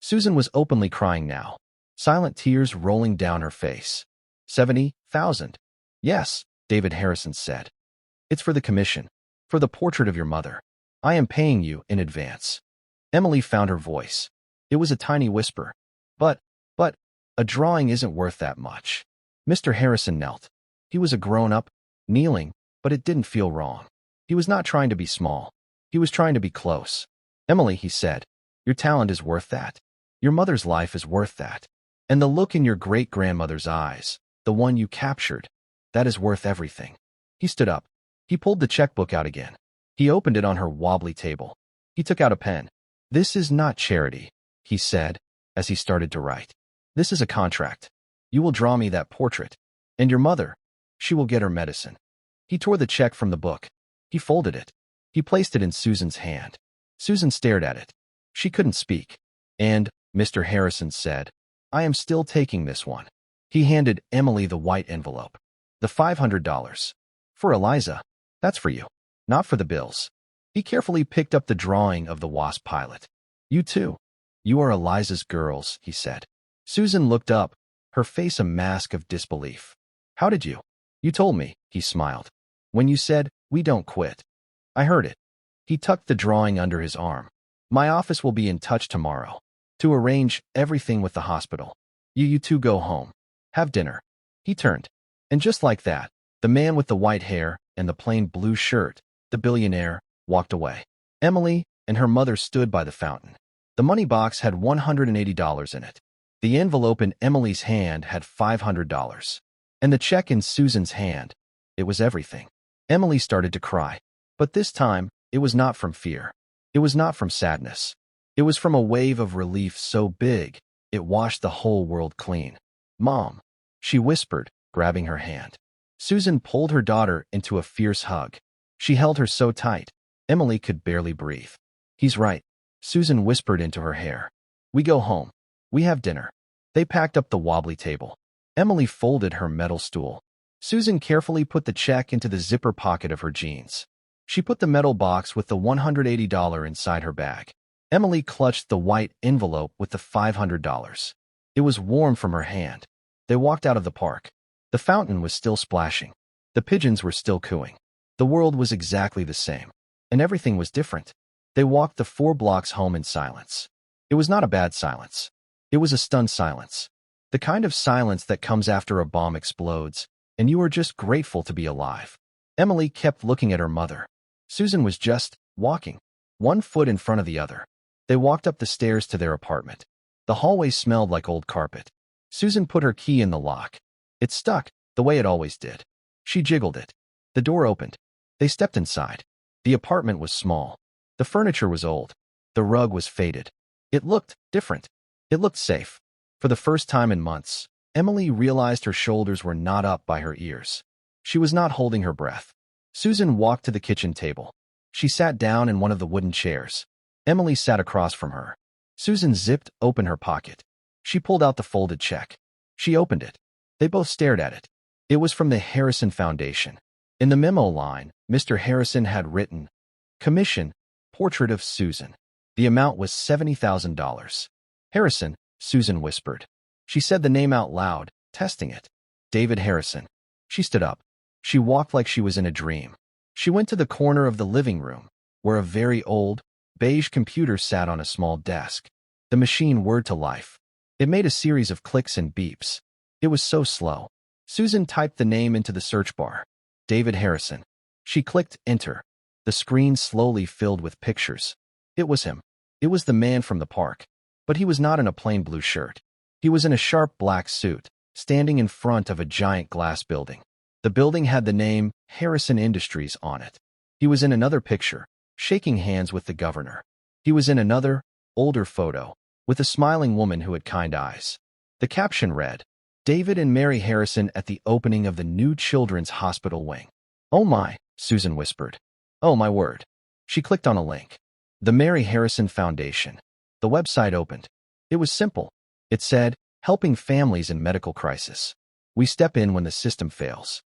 Susan was openly crying now. Silent tears rolling down her face. 70,000. Yes, David Harrison said. It's for the commission. For the portrait of your mother. I am paying you in advance. Emily found her voice. It was a tiny whisper. But, a drawing isn't worth that much. Mr. Harrison knelt. He was a grown-up, kneeling, but it didn't feel wrong. He was not trying to be small. He was trying to be close. Emily, he said, your talent is worth that. Your mother's life is worth that. And the look in your great-grandmother's eyes, the one you captured, that is worth everything. He stood up. He pulled the checkbook out again. He opened it on her wobbly table. He took out a pen. This is not charity, he said, as he started to write. This is a contract. You will draw me that portrait. And your mother, she will get her medicine. He tore the check from the book. He folded it. He placed it in Susan's hand. Susan stared at it. She couldn't speak. And, Mr. Harrison said, I am still taking this one. He handed Emily the white envelope. The $500. For Eliza. That's for you. Not for the bills. He carefully picked up the drawing of the wasp pilot. You too. You are Eliza's girls, he said. Susan looked up, her face a mask of disbelief. How did you? You told me, he smiled. When you said, we don't quit. I heard it. He tucked the drawing under his arm. My office will be in touch tomorrow to arrange everything with the hospital. You two go home. Have dinner. He turned. And just like that, the man with the white hair and the plain blue shirt, the billionaire, walked away. Emily and her mother stood by the fountain. The money box had $180 in it. The envelope in Emily's hand had $500. And the check in Susan's hand. It was everything. Emily started to cry. But this time, it was not from fear. It was not from sadness. It was from a wave of relief so big, it washed the whole world clean. Mom, she whispered, grabbing her hand. Susan pulled her daughter into a fierce hug. She held her so tight, Emily could barely breathe. He's right, Susan whispered into her hair. We go home. We have dinner. They packed up the wobbly table. Emily folded her metal stool. Susan carefully put the check into the zipper pocket of her jeans. She put the metal box with the $180 inside her bag. Emily clutched the white envelope with the $500. It was warm from her hand. They walked out of the park. The fountain was still splashing. The pigeons were still cooing. The world was exactly the same. And everything was different. They walked the 4 blocks home in silence. It was not a bad silence. It was a stunned silence. The kind of silence that comes after a bomb explodes, and you are just grateful to be alive. Emily kept looking at her mother. Susan was just walking, one foot in front of the other. They walked up the stairs to their apartment. The hallway smelled like old carpet. Susan put her key in the lock. It stuck, the way it always did. She jiggled it. The door opened. They stepped inside. The apartment was small. The furniture was old. The rug was faded. It looked different. It looked safe. For the first time in months, Emily realized her shoulders were not up by her ears. She was not holding her breath. Susan walked to the kitchen table. She sat down in one of the wooden chairs. Emily sat across from her. Susan zipped open her pocket. She pulled out the folded check. She opened it. They both stared at it. It was from the Harrison Foundation. In the memo line, Mr. Harrison had written, "Commission, portrait of Susan." The amount was $70,000. Harrison, Susan whispered. She said the name out loud, testing it. David Harrison. She stood up. She walked like she was in a dream. She went to the corner of the living room, where a very old, beige computer sat on a small desk. The machine whirred to life. It made a series of clicks and beeps. It was so slow. Susan typed the name into the search bar. David Harrison. She clicked enter. The screen slowly filled with pictures. It was him. It was the man from the park. But he was not in a plain blue shirt. He was in a sharp black suit, standing in front of a giant glass building. The building had the name Harrison Industries on it. He was in another picture, shaking hands with the governor. He was in another, older photo, with a smiling woman who had kind eyes. The caption read, David and Mary Harrison at the opening of the new children's hospital wing. Oh my, Susan whispered. Oh my word. She clicked on a link. The Mary Harrison Foundation. The website opened. It was simple. It said, helping families in medical crisis. We step in when the system fails.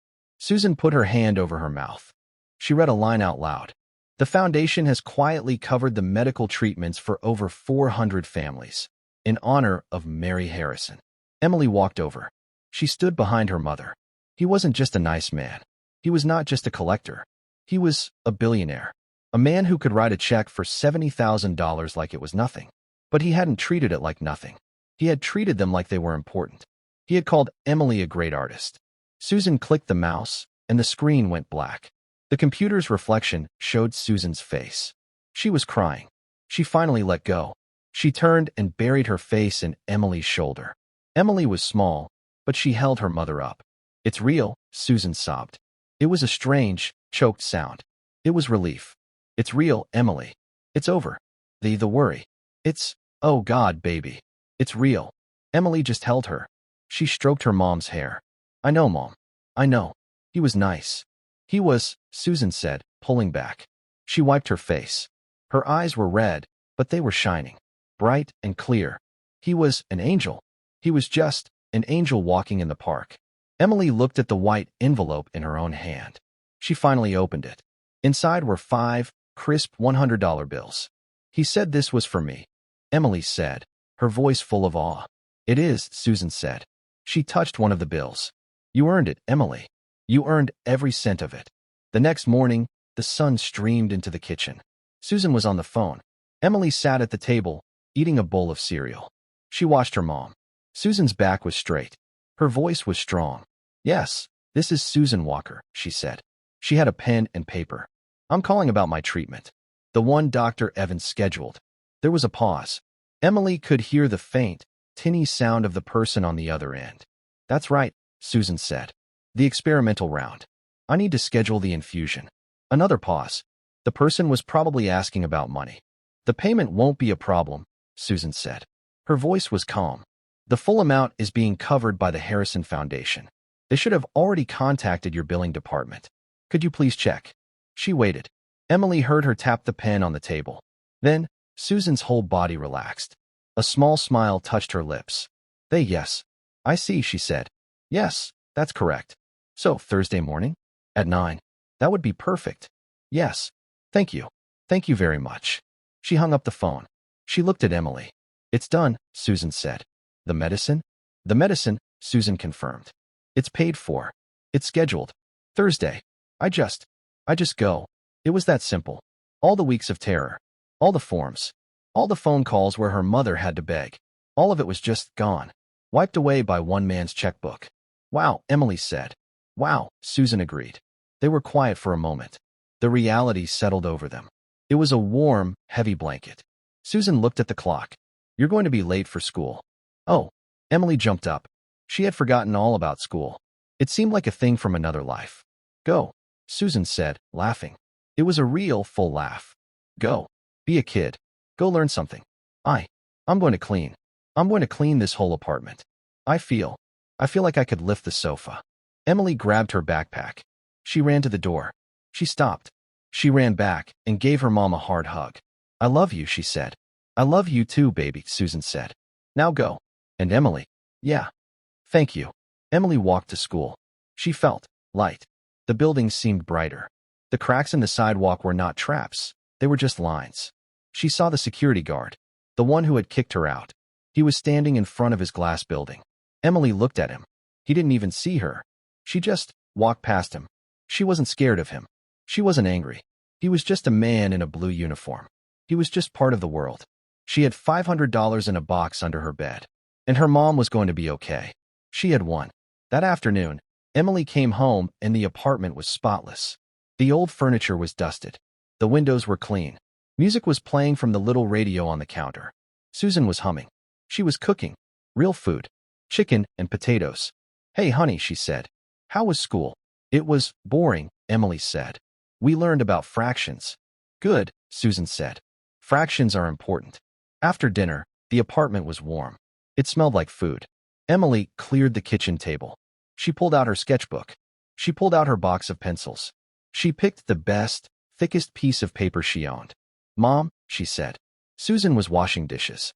Susan put her hand over her mouth. She read a line out loud. The foundation has quietly covered the medical treatments for over 400 families, in honor of Mary Harrison. Emily walked over. She stood behind her mother. He wasn't just a nice man. He was not just a collector. He was a billionaire. A man who could write a check for $70,000 like it was nothing. But he hadn't treated it like nothing. He had treated them like they were important. He had called Emily a great artist. Susan clicked the mouse, and the screen went black. The computer's reflection showed Susan's face. She was crying. She finally let go. She turned and buried her face in Emily's shoulder. Emily was small, but she held her mother up. It's real, Susan sobbed. It was a strange, choked sound. It was relief. It's real, Emily. It's over. The worry. Oh God, baby. It's real. Emily just held her. She stroked her mom's hair. I know, Mom. I know. He was nice. He was, Susan said, pulling back. She wiped her face. Her eyes were red, but they were shining. Bright and clear. He was an angel. He was just an angel walking in the park. Emily looked at the white envelope in her own hand. She finally opened it. Inside were 5 crisp $100 bills. He said this was for me. Emily said, her voice full of awe. It is, Susan said. She touched one of the bills. You earned it, Emily. You earned every cent of it. The next morning, the sun streamed into the kitchen. Susan was on the phone. Emily sat at the table, eating a bowl of cereal. She watched her mom. Susan's back was straight. Her voice was strong. Yes, this is Susan Walker, she said. She had a pen and paper. I'm calling about my treatment. The one Dr. Evans scheduled. There was a pause. Emily could hear the faint, tinny sound of the person on the other end. That's right, Susan said. The experimental round. I need to schedule the infusion. Another pause. The person was probably asking about money. The payment won't be a problem, Susan said. Her voice was calm. The full amount is being covered by the Harrison Foundation. They should have already contacted your billing department. Could you please check? She waited. Emily heard her tap the pen on the table. Then, Susan's whole body relaxed. A small smile touched her lips. Yes. I see, she said. Yes, that's correct. So, Thursday morning? At 9. That would be perfect. Yes. Thank you. Thank you very much. She hung up the phone. She looked at Emily. It's done, Susan said. The medicine? The medicine, Susan confirmed. It's paid for. It's scheduled. Thursday. I just go. It was that simple. All the weeks of terror. All the forms. All the phone calls where her mother had to beg. All of it was just gone. Wiped away by one man's checkbook. Wow, Emily said. Wow, Susan agreed. They were quiet for a moment. The reality settled over them. It was a warm, heavy blanket. Susan looked at the clock. You're going to be late for school. Oh, Emily jumped up. She had forgotten all about school. It seemed like a thing from another life. Go, Susan said, laughing. It was a real, full laugh. Go. Be a kid. Go learn something. I'm going to clean. I'm going to clean this whole apartment. I feel like I could lift the sofa. Emily grabbed her backpack. She ran to the door. She stopped. She ran back and gave her mom a hard hug. I love you, she said. I love you too, baby, Susan said. Now go. And Emily, yeah. Thank you. Emily walked to school. She felt light. The buildings seemed brighter. The cracks in the sidewalk were not traps. They were just lines. She saw the security guard, the one who had kicked her out. He was standing in front of his glass building. Emily looked at him. He didn't even see her. She just walked past him. She wasn't scared of him. She wasn't angry. He was just a man in a blue uniform. He was just part of the world. She had $500 in a box under her bed. And her mom was going to be okay. She had won. That afternoon, Emily came home and the apartment was spotless. The old furniture was dusted. The windows were clean. Music was playing from the little radio on the counter. Susan was humming. She was cooking. Real food. Chicken and potatoes. Hey, honey, she said. How was school? It was boring, Emily said. We learned about fractions. Good, Susan said. Fractions are important. After dinner, the apartment was warm. It smelled like food. Emily cleared the kitchen table. She pulled out her sketchbook. She pulled out her box of pencils. She picked the best, thickest piece of paper she owned. Mom, she said. Susan was washing dishes.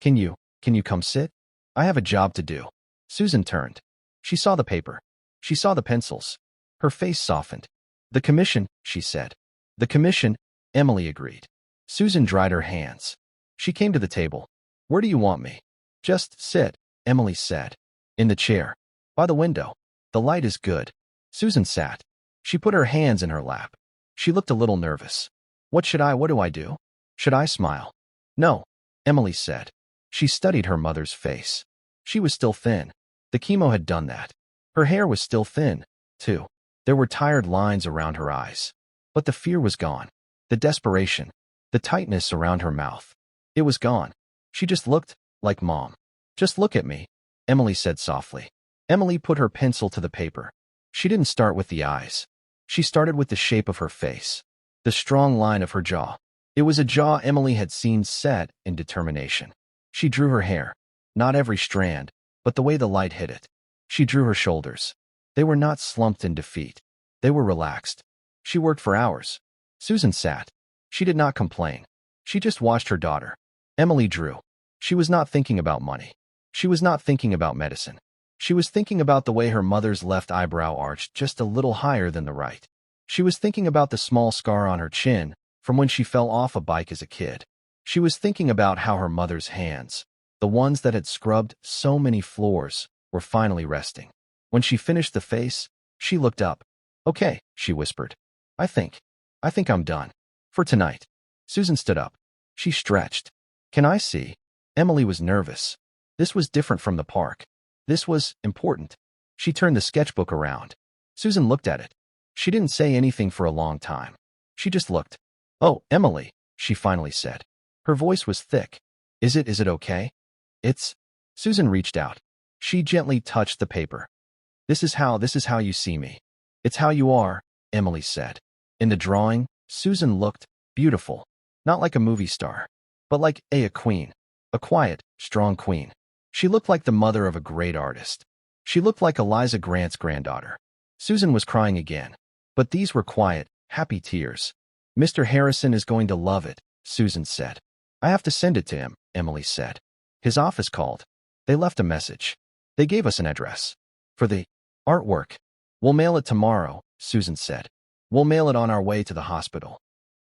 Can you come sit? I have a job to do. Susan turned. She saw the paper. She saw the pencils. Her face softened. The commission, she said. The commission, Emily agreed. Susan dried her hands. She came to the table. Where do you want me? Just sit, Emily said. In the chair. By the window. The light is good. Susan sat. She put her hands in her lap. She looked a little nervous. What do I do? Should I smile? No, Emily said. She studied her mother's face. She was still thin. The chemo had done that. Her hair was still thin, too. There were tired lines around her eyes. But the fear was gone. The desperation. The tightness around her mouth. It was gone. She just looked like Mom. Just look at me, Emily said softly. Emily put her pencil to the paper. She didn't start with the eyes. She started with the shape of her face. The strong line of her jaw. It was a jaw Emily had seen set in determination. She drew her hair. Not every strand, but the way the light hit it. She drew her shoulders. They were not slumped in defeat. They were relaxed. She worked for hours. Susan sat. She did not complain. She just watched her daughter. Emily drew. She was not thinking about money. She was not thinking about medicine. She was thinking about the way her mother's left eyebrow arched just a little higher than the right. She was thinking about the small scar on her chin from when she fell off a bike as a kid. She was thinking about how her mother's hands, the ones that had scrubbed so many floors, were finally resting. When she finished the face, she looked up. Okay, she whispered. I think I'm done. For tonight. Susan stood up. She stretched. Can I see? Emily was nervous. This was different from the park. This was important. She turned the sketchbook around. Susan looked at it. She didn't say anything for a long time. She just looked. Oh, Emily, she finally said. Her voice was thick. Is it okay? It's... Susan reached out. She gently touched the paper. This is how you see me. It's how you are, Emily said. In the drawing, Susan looked beautiful. Not like a movie star, but like a queen. A quiet, strong queen. She looked like the mother of a great artist. She looked like Eliza Grant's granddaughter. Susan was crying again. But these were quiet, happy tears. Mr. Harrison is going to love it, Susan said. I have to send it to him, Emily said. His office called. They left a message. They gave us an address. For the artwork. We'll mail it tomorrow, Susan said. We'll mail it on our way to the hospital.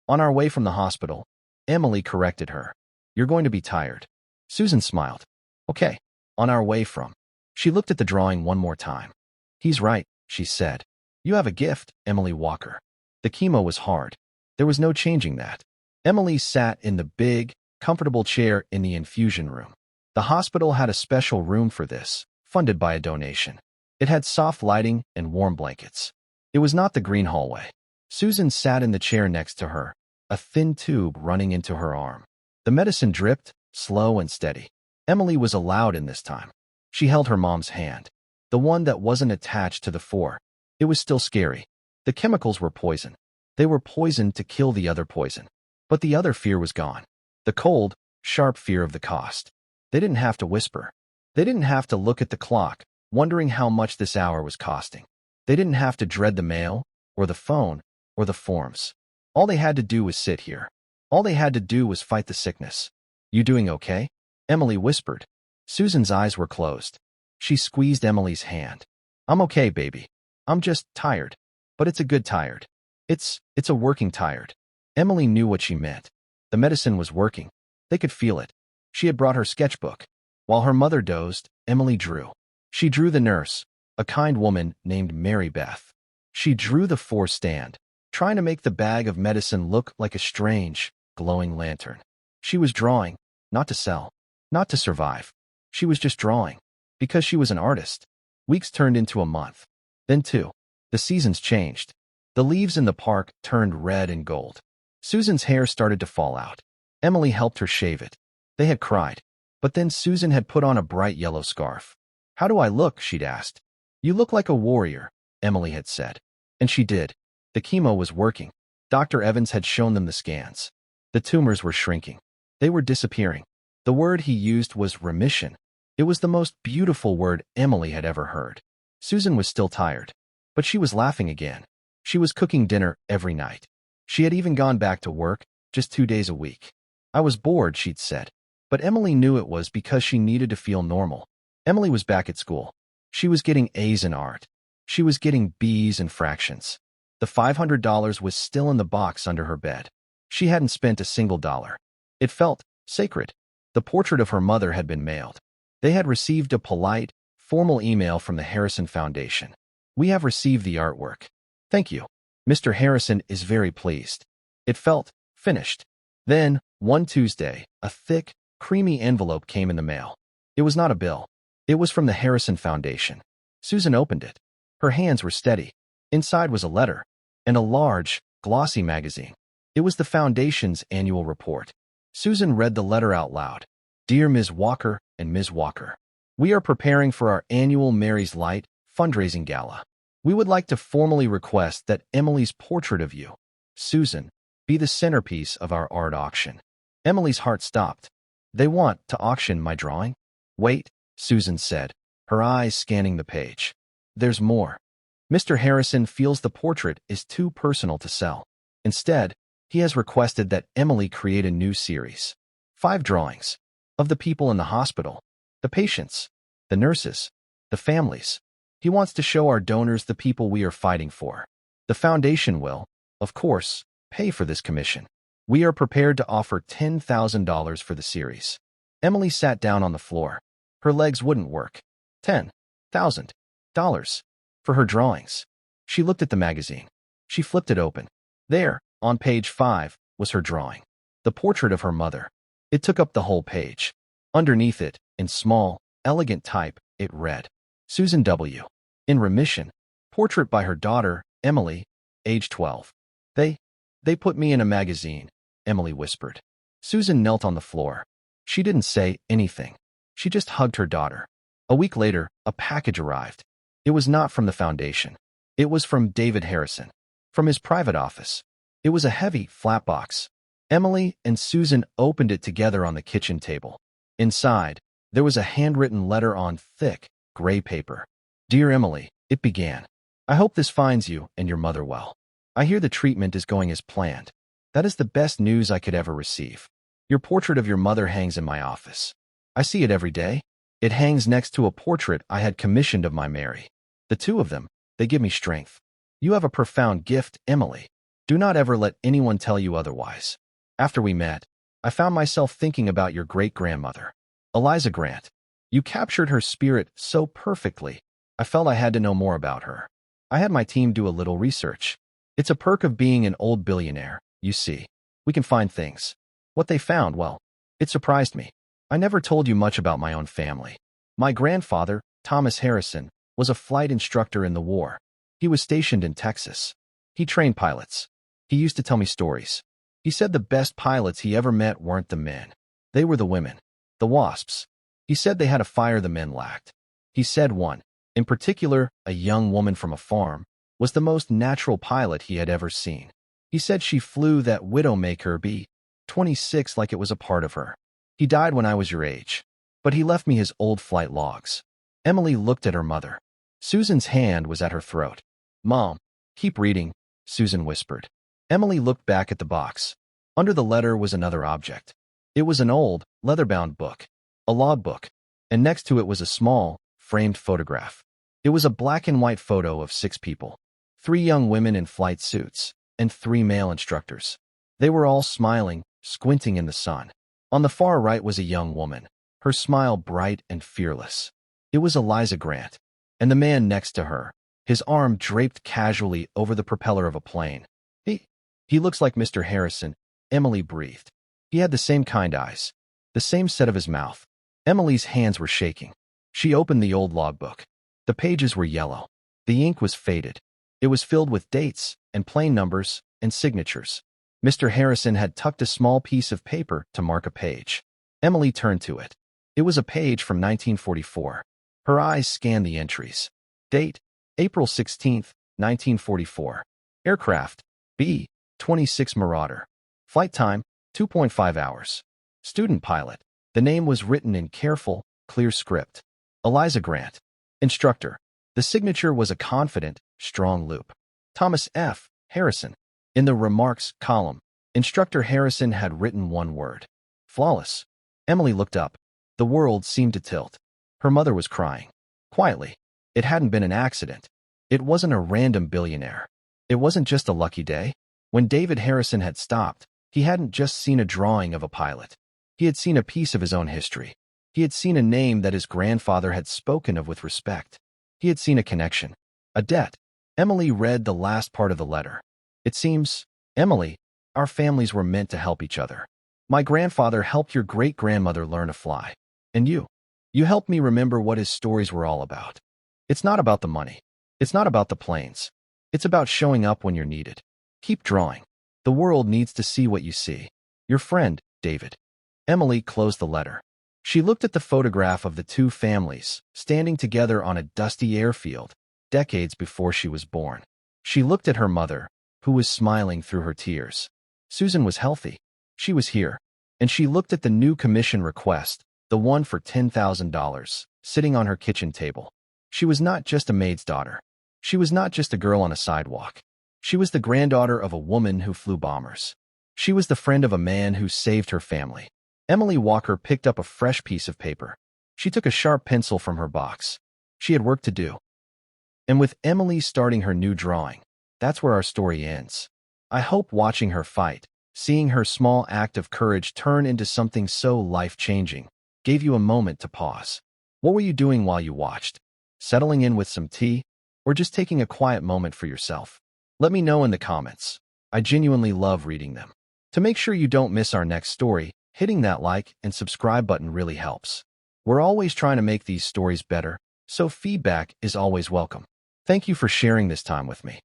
On our way from the hospital, Emily corrected her. You're going to be tired. Susan smiled. Okay, on our way from. She looked at the drawing one more time. He's right, she said. You have a gift, Emily Walker. The chemo was hard. There was no changing that. Emily sat in the big, comfortable chair in the infusion room. The hospital had a special room for this, funded by a donation. It had soft lighting and warm blankets. It was not the green hallway. Susan sat in the chair next to her, a thin tube running into her arm. The medicine dripped, slow and steady. Emily was allowed in this time. She held her mom's hand, the one that wasn't attached to the fore. It was still scary. The chemicals were poison. They were poison to kill the other poison. But the other fear was gone. The cold, sharp fear of the cost. They didn't have to whisper. They didn't have to look at the clock, wondering how much this hour was costing. They didn't have to dread the mail, or the phone, or the forms. All they had to do was sit here. All they had to do was fight the sickness. You doing okay? Emily whispered. Susan's eyes were closed. She squeezed Emily's hand. I'm okay, baby. I'm just tired. But it's a good tired. It's a working tired. Emily knew what she meant. The medicine was working. They could feel it. She had brought her sketchbook. While her mother dozed, Emily drew. She drew the nurse, a kind woman named Mary Beth. She drew the fore stand, trying to make the bag of medicine look like a strange, glowing lantern. She was drawing, not to sell, not to survive. She was just drawing, because she was an artist. Weeks turned into a month. Then two. The seasons changed. The leaves in the park turned red and gold. Susan's hair started to fall out. Emily helped her shave it. They had cried. But then Susan had put on a bright yellow scarf. How do I look? She'd asked. You look like a warrior, Emily had said. And she did. The chemo was working. Dr. Evans had shown them the scans. The tumors were shrinking. They were disappearing. The word he used was remission. It was the most beautiful word Emily had ever heard. Susan was still tired. But she was laughing again. She was cooking dinner every night. She had even gone back to work, just 2 days a week. I was bored, she'd said. But Emily knew it was because she needed to feel normal. Emily was back at school. She was getting A's in art. She was getting B's in fractions. The $500 was still in the box under her bed. She hadn't spent a single dollar. It felt sacred. The portrait of her mother had been mailed. They had received a polite, formal email from the Harrison Foundation. We have received the artwork. Thank you. Mr. Harrison is very pleased. It felt finished. Then, one Tuesday, a thick, creamy envelope came in the mail. It was not a bill. It was from the Harrison Foundation. Susan opened it. Her hands were steady. Inside was a letter, and a large, glossy magazine. It was the Foundation's annual report. Susan read the letter out loud. Dear Ms. Walker and Ms. Walker, we are preparing for our annual Mary's Light fundraising gala. We would like to formally request that Emily's portrait of you, Susan, be the centerpiece of our art auction. Emily's heart stopped. They want to auction my drawing? Wait, Susan said, her eyes scanning the page. There's more. Mr. Harrison feels the portrait is too personal to sell. Instead, he has requested that Emily create a new series. 5 drawings. Of the people in the hospital, the patients, the nurses, the families. He wants to show our donors the people we are fighting for. The foundation will, of course, pay for this commission. We are prepared to offer $10,000 for the series. Emily sat down on the floor. Her legs wouldn't work. $10,000 for her drawings. She looked at the magazine. She flipped it open. There, on page 5, was her drawing. The portrait of her mother. It took up the whole page. Underneath it, in small, elegant type, it read, Susan W. In remission. Portrait by her daughter, Emily, age 12. They put me in a magazine, Emily whispered. Susan knelt on the floor. She didn't say anything. She just hugged her daughter. A week later, a package arrived. It was not from the foundation. It was from David Harrison. From his private office. It was a heavy, flat box. Emily and Susan opened it together on the kitchen table. Inside, there was a handwritten letter on thick, gray paper. Dear Emily, it began. I hope this finds you and your mother well. I hear the treatment is going as planned. That is the best news I could ever receive. Your portrait of your mother hangs in my office. I see it every day. It hangs next to a portrait I had commissioned of my Mary. The two of them, they give me strength. You have a profound gift, Emily. Do not ever let anyone tell you otherwise. After we met, I found myself thinking about your great-grandmother, Eliza Grant. You captured her spirit so perfectly. I felt I had to know more about her. I had my team do a little research. It's a perk of being an old billionaire, you see. We can find things. What they found, well, it surprised me. I never told you much about my own family. My grandfather, Thomas Harrison, was a flight instructor in the war. He was stationed in Texas. He trained pilots. He used to tell me stories. He said the best pilots he ever met weren't the men. They were the women. The wasps. He said they had a fire the men lacked. He said one, in particular, a young woman from a farm, was the most natural pilot he had ever seen. He said she flew that Widowmaker B-26 like it was a part of her. He died when I was your age. But he left me his old flight logs. Emily looked at her mother. Susan's hand was at her throat. Mom, keep reading, Susan whispered. Emily looked back at the box. Under the letter was another object. It was an old, leather-bound book. A logbook. And next to it was a small, framed photograph. It was a black-and-white photo of 6 people. 3 young women in flight suits, and 3 male instructors. They were all smiling, squinting in the sun. On the far right was a young woman, her smile bright and fearless. It was Eliza Grant, and the man next to her, his arm draped casually over the propeller of a plane. He looks like Mr. Harrison, Emily breathed. He had the same kind eyes, the same set of his mouth. Emily's hands were shaking. She opened the old logbook. The pages were yellow. The ink was faded. It was filled with dates and plane numbers and signatures. Mr. Harrison had tucked a small piece of paper to mark a page. Emily turned to it. It was a page from 1944. Her eyes scanned the entries. Date, April 16, 1944. Aircraft, B-26 Marauder. Flight time, 2.5 hours. Student pilot. The name was written in careful, clear script. Eliza Grant. Instructor. The signature was a confident, strong loop. Thomas F. Harrison. In the remarks column, Instructor Harrison had written one word. Flawless. Emily looked up. The world seemed to tilt. Her mother was crying. Quietly. It hadn't been an accident. It wasn't a random billionaire. It wasn't just a lucky day. When David Harrison had stopped, he hadn't just seen a drawing of a pilot. He had seen a piece of his own history. He had seen a name that his grandfather had spoken of with respect. He had seen a connection. A debt. Emily read the last part of the letter. It seems, Emily, our families were meant to help each other. My grandfather helped your great-grandmother learn to fly. And you helped me remember what his stories were all about. It's not about the money. It's not about the planes. It's about showing up when you're needed. Keep drawing. The world needs to see what you see. Your friend, David. Emily closed the letter. She looked at the photograph of the 2 families, standing together on a dusty airfield, decades before she was born. She looked at her mother, who was smiling through her tears. Susan was healthy. She was here. And she looked at the new commission request, the one for $10,000, sitting on her kitchen table. She was not just a maid's daughter. She was not just a girl on a sidewalk. She was the granddaughter of a woman who flew bombers. She was the friend of a man who saved her family. Emily Walker picked up a fresh piece of paper. She took a sharp pencil from her box. She had work to do. And with Emily starting her new drawing, that's where our story ends. I hope watching her fight, seeing her small act of courage turn into something so life-changing, gave you a moment to pause. What were you doing while you watched? Settling in with some tea? Or just taking a quiet moment for yourself? Let me know in the comments. I genuinely love reading them. To make sure you don't miss our next story, hitting that like and subscribe button really helps. We're always trying to make these stories better, so feedback is always welcome. Thank you for sharing this time with me.